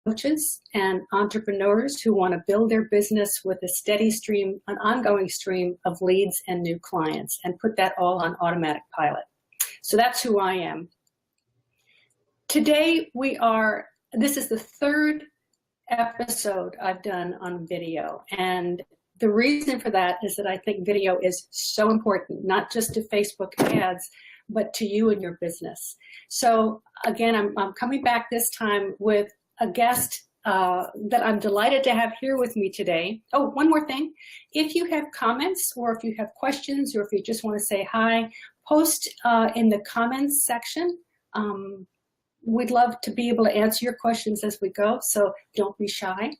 coaches and entrepreneurs who want to build their business with a steady stream, an ongoing stream of leads and new clients, and put that all on automatic pilot. So that's who I am. Today this is the third episode I've done on video, and the reason for that is that I think video is so important, not just to Facebook ads, but to you and your business. So again, I'm coming back this time with a guest that I'm delighted to have here with me today. Oh, one more thing. If you have comments or if you have questions or if you just want to say hi, post in the comments section. We'd love to be able to answer your questions as we go, so don't be shy.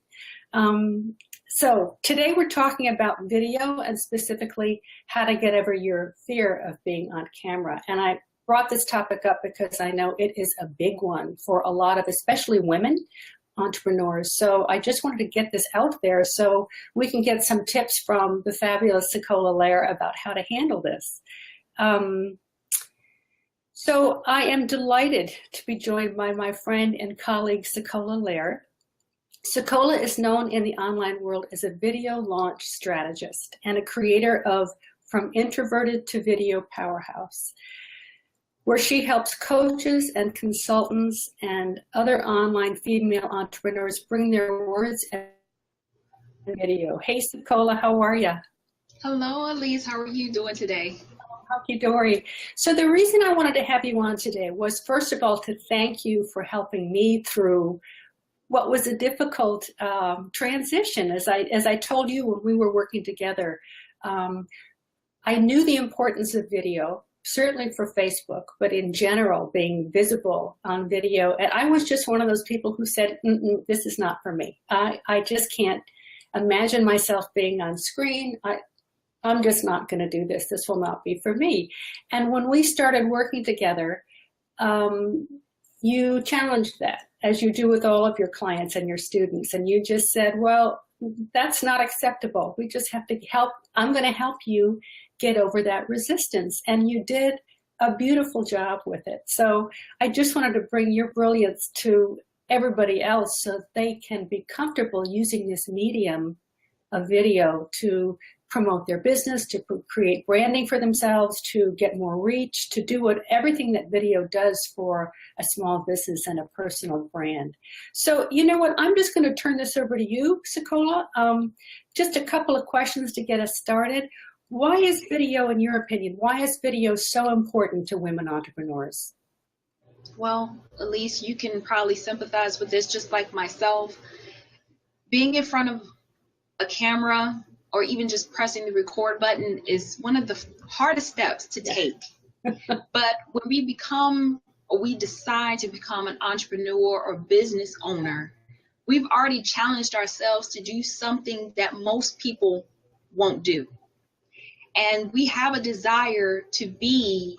So today we're talking about video and specifically how to get over your fear of being on camera. And I brought this topic up because I know it is a big one for a lot of, especially women entrepreneurs. So I just wanted to get this out there so we can get some tips from the fabulous Sekolah Lair about how to handle this. So I am delighted to be joined by my friend and colleague, Sekolah Lair. Sekolah is known in the online world as a video launch strategist and a creator of From Introverted to Video Powerhouse, where she helps coaches and consultants and other online female entrepreneurs bring their words and video. Hey, Sekolah, how are you? Hello, Elise. How are you doing today? Hunky-dory. So the reason I wanted to have you on today was, first of all, to thank you for helping me through what was a difficult transition. As I told you when we were working together, I knew the importance of video, certainly for Facebook, but in general, being visible on video. And I was just one of those people who said, this is not for me. I just can't imagine myself being on screen. I'm just not going to do this. This will not be for me. And when we started working together, you challenged that, as you do with all of your clients and your students. And you just said, well, that's not acceptable. We just have to help. I'm going to help you get over that resistance. And you did a beautiful job with it. So I just wanted to bring your brilliance to everybody else so they can be comfortable using this medium of video to promote their business, to create branding for themselves, to get more reach, to do everything that video does for a small business and a personal brand. So you know what, I'm just going to turn this over to you, Sekolah. Just a couple of questions to get us started. Why is video, in your opinion, why is video so important to women entrepreneurs? Well, Elise, you can probably sympathize with this just like myself. Being in front of a camera or even just pressing the record button is one of the hardest steps to take. But when we become, or we decide to become an entrepreneur or business owner, we've already challenged ourselves to do something that most people won't do. And we have a desire to be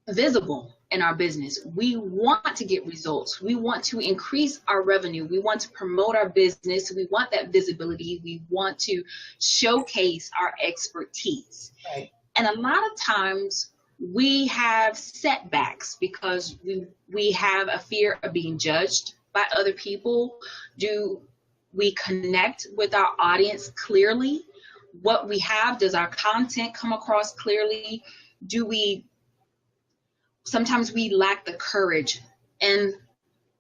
visible in our business. We want to get results. We want to increase our revenue. We want to promote our business. We want that visibility. We want to showcase our expertise. Right. And a lot of times we have setbacks because we have a fear of being judged by other people. Do we connect with our audience clearly? What we have, does our content come across clearly? Sometimes we lack the courage, and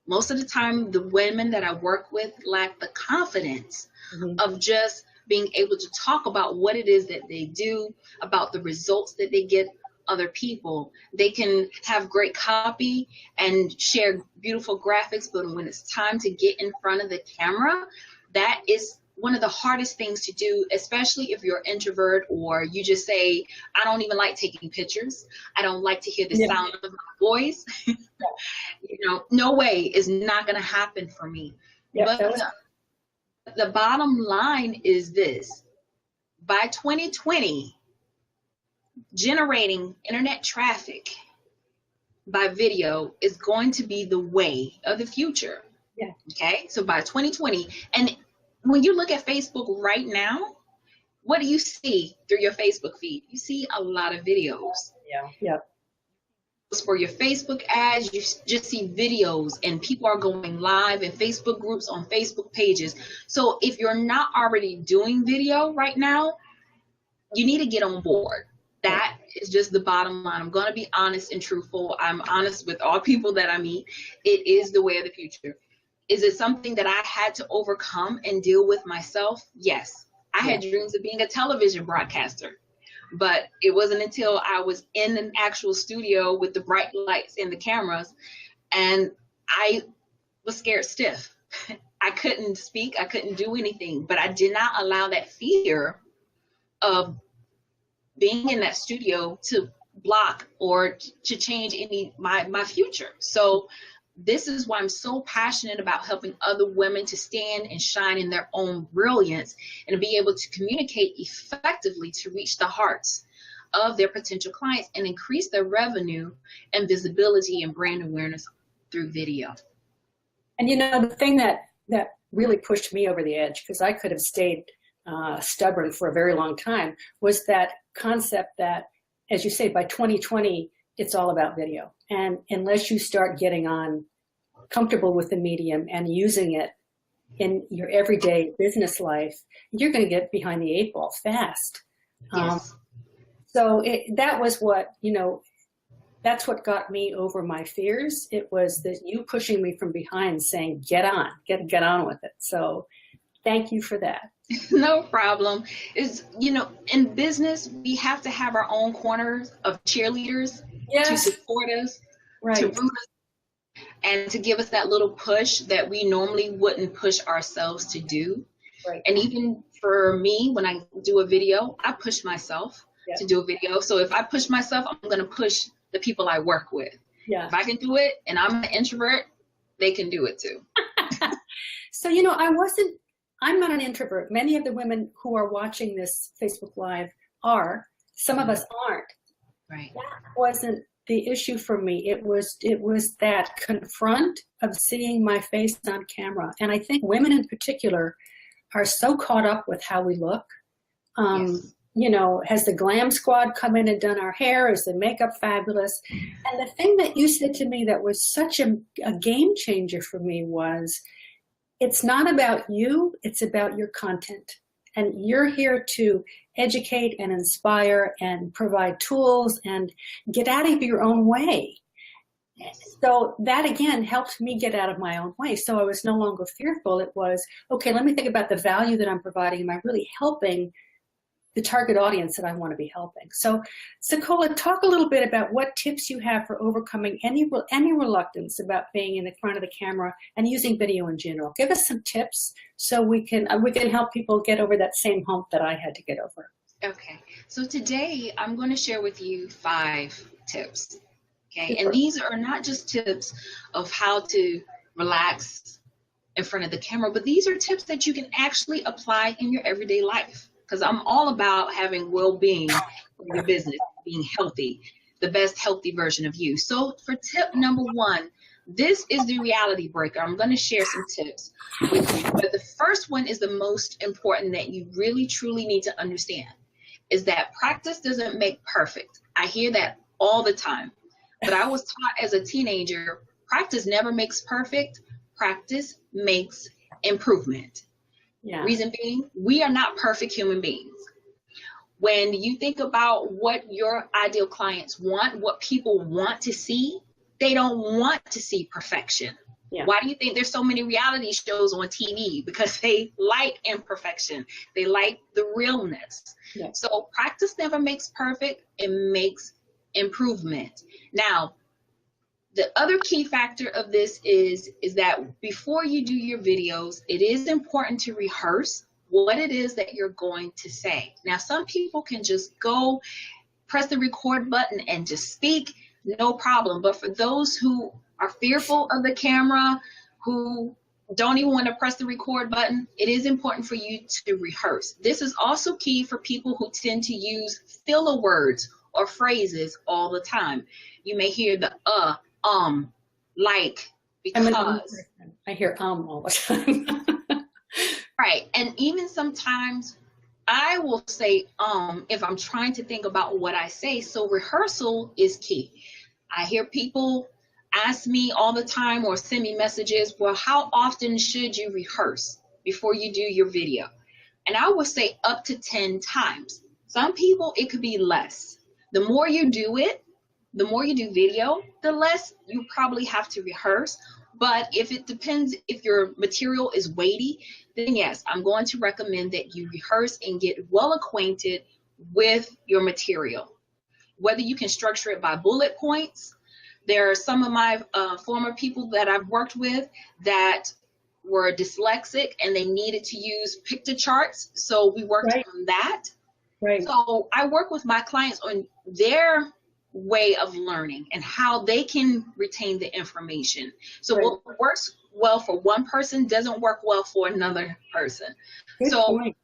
most of the time the women that I work with lack the confidence of just being able to talk about what it is that they do, about the results that they get other people. They can have great copy and share beautiful graphics, but when it's time to get in front of the camera, that is one of the hardest things to do, especially if you're an introvert or you just say, I don't even like taking pictures. I don't like to hear the sound of my voice. You know, no way is not going to happen for me. But the bottom line is this. By 2020, generating internet traffic by video is going to be the way of the future. Yeah. Okay. So by 2020, and when you look at Facebook right now, what do you see through your Facebook feed? You see a lot of videos. Yeah. Yeah. For your Facebook ads, you just see videos and people are going live in Facebook groups, on Facebook pages. So if you're not already doing video right now, you need to get on board. That is just the bottom line. I'm going to be honest and truthful. I'm honest with all people that I meet. It is the way of the future. Is it something that I had to overcome and deal with myself? Yes. I had dreams of being a television broadcaster, but it wasn't until I was in an actual studio with the bright lights and the cameras, and I was scared stiff. I couldn't speak. I couldn't do anything, but I did not allow that fear of being in that studio to block or to change my future. So this is why I'm so passionate about helping other women to stand and shine in their own brilliance and to be able to communicate effectively to reach the hearts of their potential clients and increase their revenue and visibility and brand awareness through video. And you know, the thing that really pushed me over the edge, because I could have stayed stubborn for a very long time, was that concept that, as you say, by 2020, it's all about video. And unless you start getting on comfortable with the medium and using it in your everyday business life, you're going to get behind the eight ball fast. Yes. So that was what, you know, that's what got me over my fears. It was that you pushing me from behind saying, get on with it. So thank you for that. No problem. Is, you know, in business, we have to have our own corners of cheerleaders to support us, to root us, and to give us that little push that we normally wouldn't push ourselves to do. Right. And even for me, when I do a video, I push myself to do a video. So if I push myself, I'm going to push the people I work with. Yeah. If I can do it and I'm an introvert, they can do it too. So, you know, I'm not an introvert. Many of the women who are watching this Facebook Live are. Some of us aren't. Right. That wasn't the issue for me. It was that confront of seeing my face on camera. And I think women in particular are so caught up with how we look. You know, has the glam squad come in and done our hair? Is the makeup fabulous? And the thing that you said to me that was such a game changer for me was, it's not about you, it's about your content. And you're here to educate and inspire and provide tools and get out of your own way. So that, again, helped me get out of my own way. So I was no longer fearful. It was, okay, let me think about the value that I'm providing. Am I really helping the target audience that I want to be helping? So, Sekolah, talk a little bit about what tips you have for overcoming any reluctance about being in the front of the camera and using video in general. Give us some tips so we can help people get over that same hump that I had to get over. Okay, so today I'm going to share with you 5 tips. Okay, Super. And these are not just tips of how to relax in front of the camera, but these are tips that you can actually apply in your everyday life. Because I'm all about having well-being in your business, being healthy, the best healthy version of you. So for tip number 1, this is the reality breaker. I'm going to share some tips with you. But the first one is the most important that you really, truly need to understand, is that practice doesn't make perfect. I hear that all the time. But I was taught as a teenager, practice never makes perfect. Practice makes improvement. Yeah. Reason being, we are not perfect human beings. When you think about what your ideal clients want, what people want to see, they don't want to see perfection. Yeah. Why do you think there's so many reality shows on TV? Because they like imperfection. They like the realness. Yeah. So practice never makes perfect. It makes improvement. Now, the other key factor of this is that before you do your videos, it is important to rehearse what it is that you're going to say. Now, some people can just go press the record button and just speak, no problem. But for those who are fearful of the camera, who don't even want to press the record button, it is important for you to rehearse. This is also key for people who tend to use filler words or phrases all the time. You may hear the like, because. I hear all the time. Right. And even sometimes I will say if I'm trying to think about what I say. So rehearsal is key. I hear people ask me all the time or send me messages, well, how often should you rehearse before you do your video? And I would say up to 10 times. Some people, it could be less. The more you do it, the more you do video, the less you probably have to rehearse. But if it depends, if your material is weighty, then yes, I'm going to recommend that you rehearse and get well acquainted with your material. Whether you can structure it by bullet points. There are some of my former people that I've worked with that were dyslexic and they needed to use picture charts. So we worked on that. Right. So I work with my clients on their way of learning and how they can retain the information. So what works well for one person doesn't work well for another person. Good point.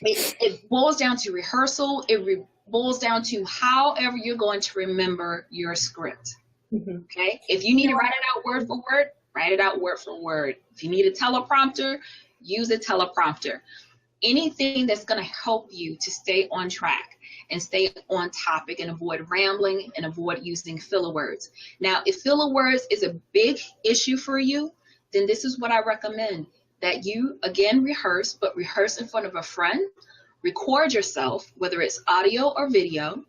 It boils down to rehearsal. It boils down to however you're going to remember your script. Okay? If you need to write it out word for word, write it out word for word. If you need a teleprompter, use a teleprompter. Anything that's going to help you to stay on track and stay on topic and avoid rambling and avoid using filler words. Now, if filler words is a big issue for you, then this is what I recommend, that you, again, rehearse, but rehearse in front of a friend, record yourself, whether it's audio or video,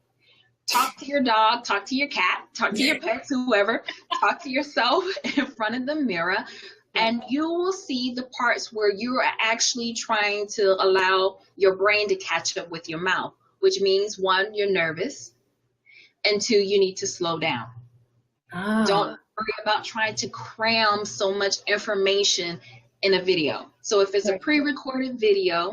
talk to your dog, talk to your cat, talk to your pets, whoever, talk to yourself in front of the mirror, and you will see the parts where you are actually trying to allow your brain to catch up with your mouth, which means, one, you're nervous, and two, you need to slow down. Don't worry about trying to cram so much information in a video. So if it's a pre-recorded video,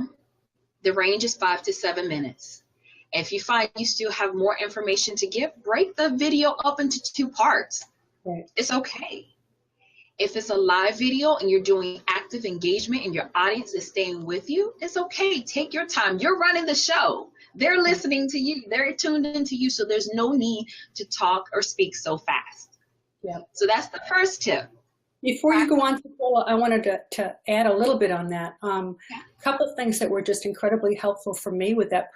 the range is 5 to 7 minutes. If you find you still have more information to give, break the video up into 2 parts. It's okay. If it's a live video and you're doing active engagement and your audience is staying with you, it's okay. Take your time. You're running the show. They're listening to you. They're tuned into you. So there's no need to talk or speak so fast. So that's the first tip. Before you go on, I wanted to add a little bit on that. A couple of things that were just incredibly helpful for me with that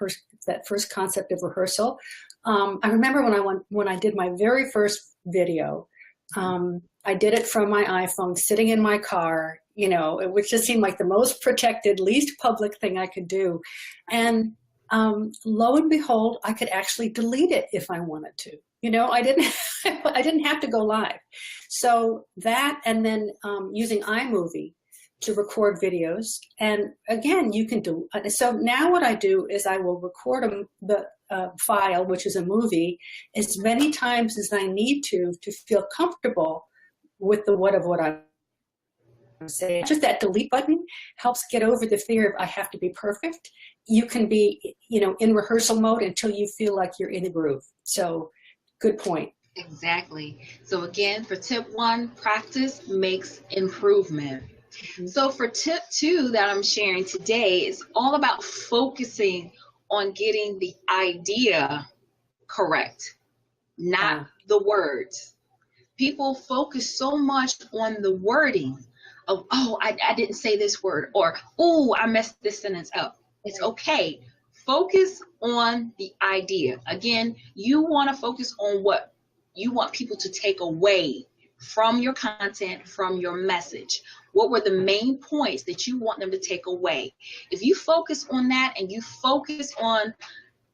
first concept of rehearsal. I remember when I did my very first video, I did it from my iPhone, sitting in my car, which just seemed like the most protected, least public thing I could do. And lo and behold, I could actually delete it if I wanted to. I didn't have to go live. So that, and then using iMovie to record videos. And again, you can do, so now what I do is I will record the file, which is a movie, as many times as I need to feel comfortable with the what I'm saying. Just that delete button helps get over the fear of I have to be perfect. You can be, in rehearsal mode until you feel like you're in the groove. So good point. Exactly. So again, for tip 1, practice makes improvement. So for tip 2 that I'm sharing today is all about focusing on getting the idea correct, not the words. People focus so much on the wording of, I didn't say this word, or, I messed this sentence up. It's okay. Focus on the idea. Again, you want to focus on what you want people to take away from your content, from your message. What were the main points that you want them to take away? If you focus on that and you focus on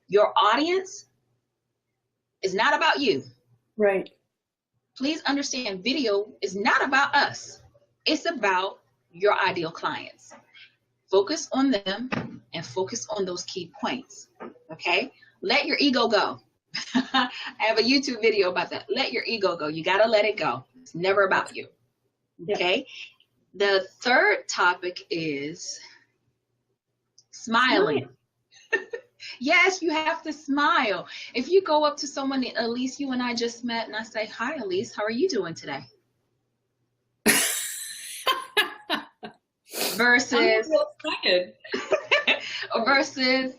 your audience, it's not about you. Right. Please understand, video is not about us. It's about your ideal clients. Focus on them and focus on those key points. Okay? Let your ego go. I have a YouTube video about that. Let your ego go. You got to let it go. It's never about you. Okay? The third topic is smiling. Yes, you have to smile. If you go up to someone, Elise, you and I just met, and I say, hi, Elise, how are you doing today? Versus, versus,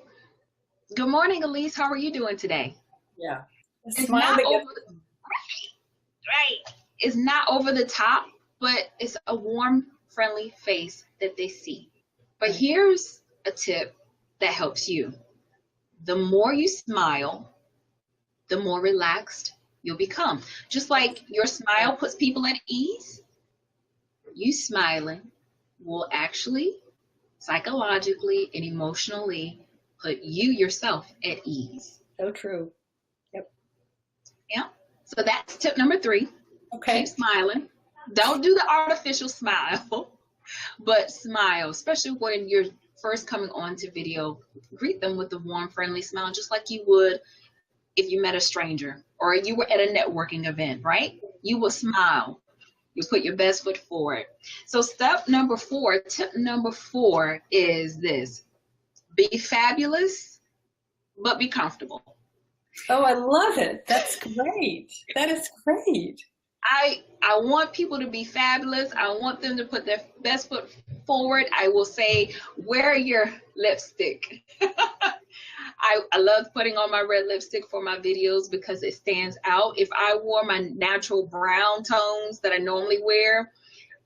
good morning, Elise, how are you doing today? Yeah. It's not over, right. It's not over the top, but it's a warm, friendly face that they see. But here's a tip that helps you. The more you smile, the more relaxed you'll become. Just like your smile puts people at ease, you smiling will actually psychologically and emotionally put you yourself at ease. So true. Yep. Yeah. So that's tip number 3. Okay. Keep smiling. Don't do the artificial smile, but smile, especially when you're first coming onto video. Greet them with a warm, friendly smile, just like you would if you met a stranger or you were at a networking event, right? You will smile. You put your best foot forward. So tip number 4 is this: be fabulous, but be comfortable. Oh, I love it. That's great. That is great. I want people to be fabulous. I want them to put their best foot forward. I will say, wear your lipstick. I love putting on my red lipstick for my videos because it stands out. If I wore my natural brown tones that I normally wear,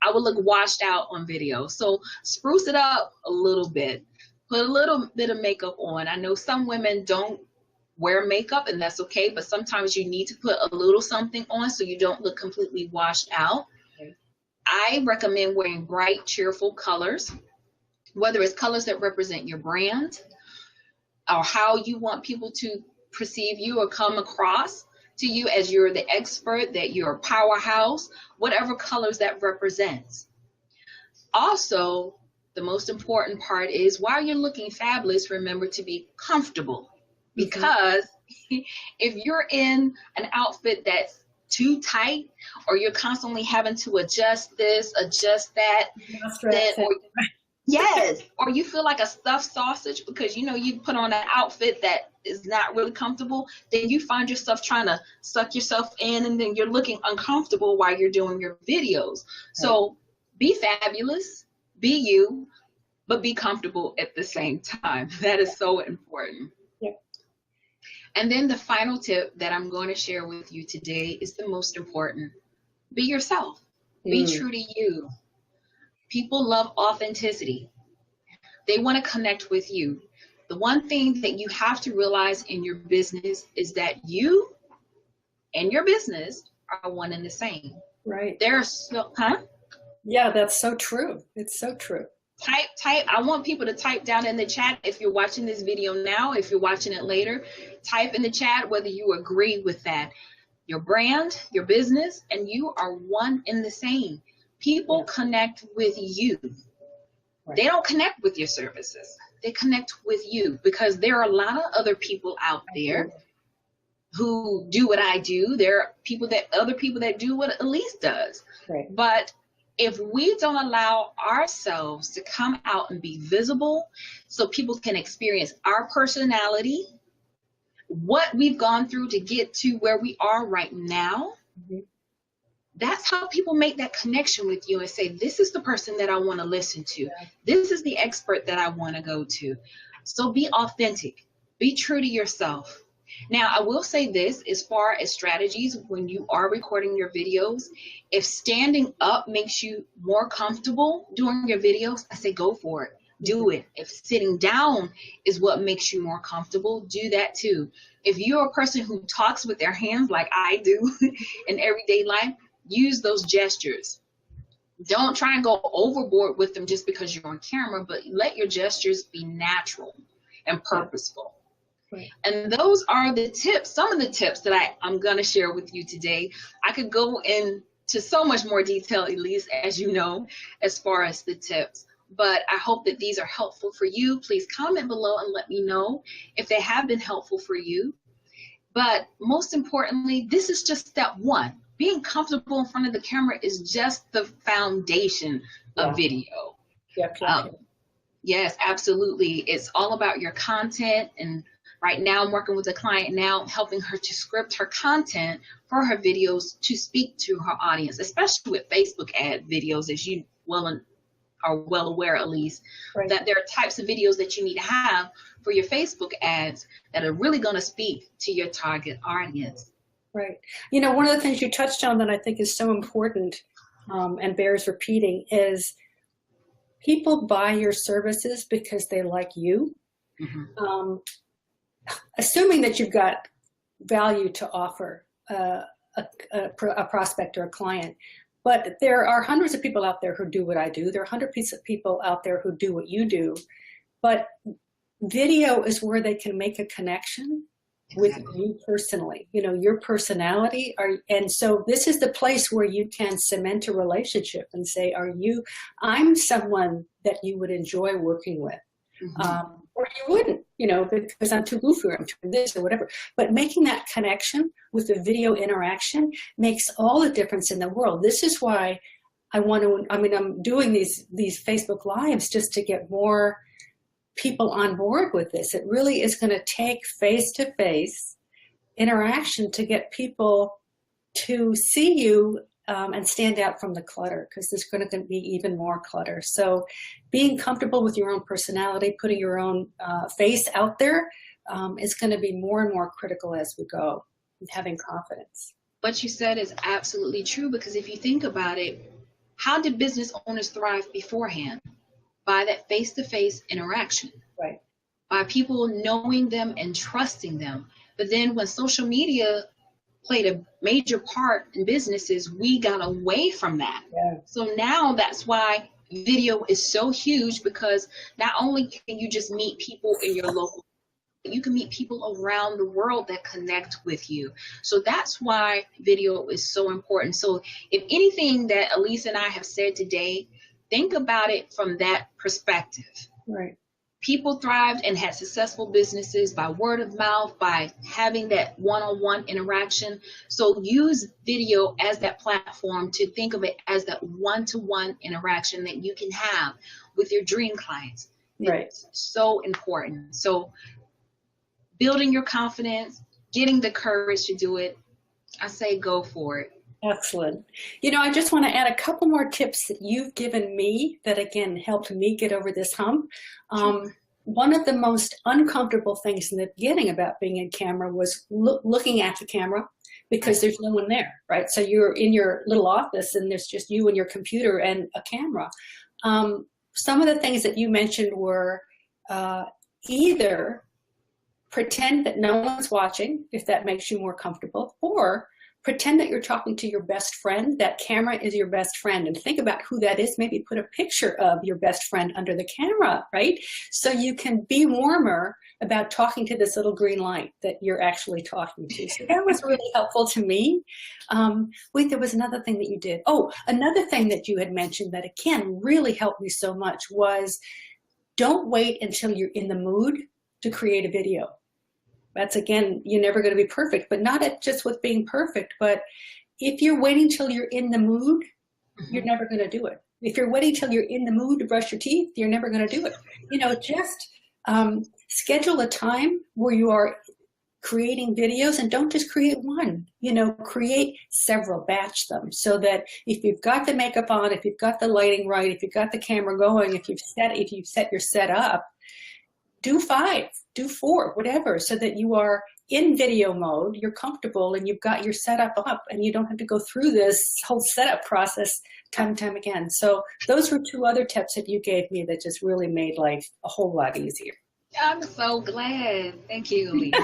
I would look washed out on video. So spruce it up a little bit. Put a little bit of makeup on. I know some women don't wear makeup, and that's okay, but sometimes you need to put a little something on so you don't look completely washed out. Okay. I recommend wearing bright, cheerful colors, whether it's colors that represent your brand or how you want people to perceive you or come across to you as you're the expert, that you're a powerhouse, whatever colors that represents. Also, the most important part is while you're looking fabulous, remember to be comfortable. Because if you're in an outfit that's too tight, or you're constantly having to adjust this, adjust that, yes, or you feel like a stuffed sausage because you put on an outfit that is not really comfortable, then you find yourself trying to suck yourself in, and then you're looking uncomfortable while you're doing your videos. So be fabulous, be you, but be comfortable at the same time. That is so important. And then the final tip that I'm going to share with you today is the most important. Be yourself. Be true to you. People love authenticity. They want to connect with you. The one thing that you have to realize in your business is that you and your business are one and the same. Right. Yeah, that's so true. It's so true. Type. I want people to type down in the chat if you're watching this video now, if you're watching it later, type in the chat whether you agree with that. Your brand, your business, and you are one and the same. People connect with you. Right. They don't connect with your services. They connect with you because there are a lot of other people out there who do what I do. There are other people that do what Elise does. Right. But if we don't allow ourselves to come out and be visible so people can experience our personality, what we've gone through to get to where we are right now, that's how people make that connection with you and say, this is the person that I want to listen to. This is the expert that I want to go to. So be authentic. Be true to yourself. Now, I will say this, as far as strategies, when you are recording your videos, if standing up makes you more comfortable doing your videos, I say go for it. Do it. If sitting down is what makes you more comfortable, do that too. If you're a person who talks with their hands like I do in everyday life, use those gestures. Don't try and go overboard with them just because you're on camera, but let your gestures be natural and purposeful. Right. And those are the tips, some of the tips that I'm going to share with you today. I could go into so much more detail, Elise, as you know, as far as the tips. But I hope that these are helpful for you. Please comment below and let me know if they have been helpful for you. But most importantly, this is just step 1. Being comfortable in front of the camera is just the foundation of video. Yes, absolutely. It's all about your content. And right now I'm working with a client now, helping her to script her content for her videos to speak to her audience, especially with Facebook ad videos, as you are well aware, at least, that there are types of videos that you need to have for your Facebook ads that are really going to speak to your target audience. Right. One of the things you touched on that I think is so important and bears repeating is people buy your services because they like you. Assuming that you've got value to offer. a prospect or a client. But there are hundreds of people out there who do what I do. There are hundreds of people out there who do what you do. But video is where they can make a connection with you personally, you know, your personality. And so this is the place where you can cement a relationship and say, I'm someone that you would enjoy working with. Or you wouldn't, you know, because I'm too goofy or I'm too this or whatever. But making that connection with the video interaction makes all the difference in the world. This is why I'm doing these Facebook Lives just to get more people on board with this. It really is going to take face-to-face interaction to get people to see you and stand out from the clutter, because there's going to be even more clutter. So being comfortable with your own personality, putting your own face out there is going to be more and more critical as we go, and having confidence. What you said is absolutely true, because if you think about it, how did business owners thrive beforehand? By that face-to-face interaction. Right. By people knowing them and trusting them. But then when social media played a major part in businesses, we got away from that. Yeah. So now that's why video is so huge, because not only can you just meet people in your local, you can meet people around the world that connect with you. So that's why video is so important. So if anything that Elise and I have said today, think about it from that perspective. Right. People thrived and had successful businesses by word of mouth, by having that one-on-one interaction. So use video as that platform to think of it as that one-to-one interaction that you can have with your dream clients. Right. It's so important. So building your confidence, getting the courage to do it, I say go for it. Excellent. You know, I just want to add a couple more tips that you've given me that, again, helped me get over this hump. One of the most uncomfortable things in the beginning about being in camera was looking at the camera, because there's no one there, right? So you're in your little office and there's just you and your computer and a camera. Some of the things that you mentioned were either pretend that no one's watching, if that makes you more comfortable, or pretend that you're talking to your best friend. That camera is your best friend, and think about who that is. Maybe put a picture of your best friend under the camera, right? So you can be warmer about talking to this little green light that you're actually talking to. So that was really helpful to me. Wait, there was another thing that you did. Oh, another thing that you had mentioned that, again, really helped me so much was don't wait until you're in the mood to create a video. That's, again, you're never going to be perfect, but not just with being perfect. But if you're waiting till you're in the mood, you're never going to do it. If you're waiting till you're in the mood to brush your teeth, you're never going to do it. You know, just schedule a time where you are creating videos, and don't just create one. You know, create several, batch them, so that if you've got the makeup on, if you've got the lighting right, if you've got the camera going, if you've set your set up, do 5, do 4, whatever, so that you are in video mode, you're comfortable, and you've got your setup up, and you don't have to go through this whole setup process time and time again. So those were 2 other tips that you gave me that just really made life a whole lot easier. I'm so glad. Thank you, Elise.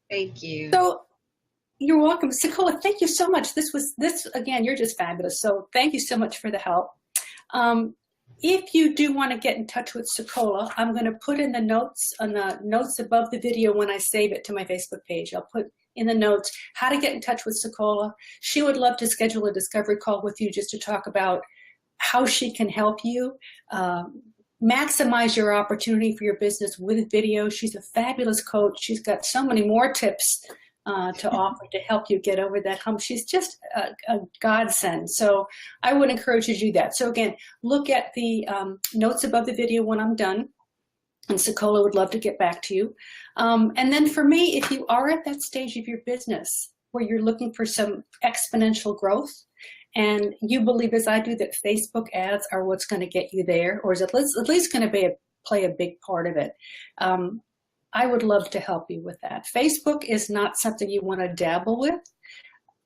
Thank you. So you're welcome. Sekolah, thank you so much. Again, you're just fabulous. So thank you so much for the help. If you do want to get in touch with Sekolah, I'm going to put in the notes above the video when I save it to my Facebook page. I'll put in the notes how to get in touch with Sekolah. She would love to schedule a discovery call with you just to talk about how she can help you maximize your opportunity for your business with video. She's a fabulous coach. She's got so many more tips to offer to help you get over that hump. She's just a godsend. So I would encourage you to do that. So again, look at the notes above the video when I'm done, and Sekolah would love to get back to you. And then for me, if you are at that stage of your business where you're looking for some exponential growth, and you believe, as I do, that Facebook ads are what's going to get you there, or is at least going to play a big part of it, I would love to help you with that. Facebook is not something you want to dabble with.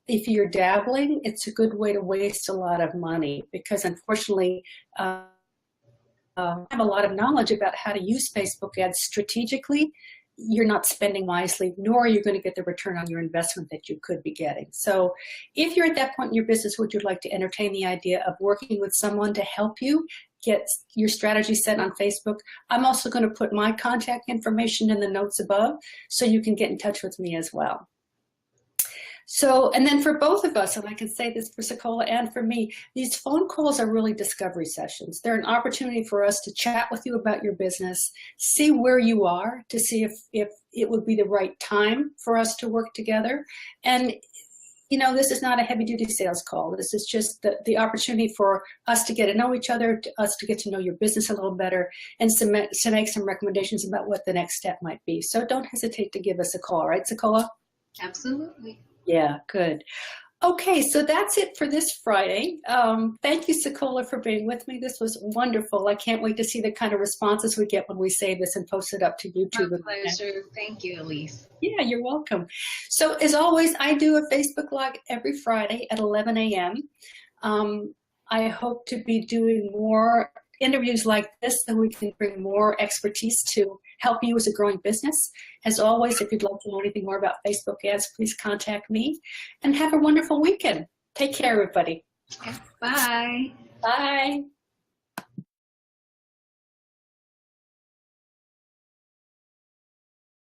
If you're dabbling, it's a good way to waste a lot of money, because unfortunately, I have a lot of knowledge about how to use Facebook ads strategically, you're not spending wisely, nor are you going to get the return on your investment that you could be getting. So if you're at that point in your business where you'd like to entertain the idea of working with someone to help you get your strategy set on Facebook, I'm also going to put my contact information in the notes above so you can get in touch with me as well. So, and then for both of us, and I can say this for Sekolah and for me, these phone calls are really discovery sessions. They're an opportunity for us to chat with you about your business, see where you are, to see if it would be the right time for us to work together. And, you know, this is not a heavy-duty sales call. This is just the opportunity for us to get to know each other, us to get to know your business a little better, and to make some recommendations about what the next step might be. So don't hesitate to give us a call, right, Sekolah? Absolutely. Yeah, good. Okay, so that's it for this Friday. Thank you, Sekolah, for being with me. This was wonderful. I can't wait to see the kind of responses we get when we save this and post it up to YouTube. My pleasure. Thank you, Elise. Yeah, you're welcome. So as always, I do a Facebook Live every Friday at 11 a.m. I hope to be doing more interviews like this so we can bring more expertise to help you as a growing business. As always, if you'd like to know anything more about Facebook ads, please contact me, and have a wonderful weekend. Take care, everybody. Okay. Bye. Bye.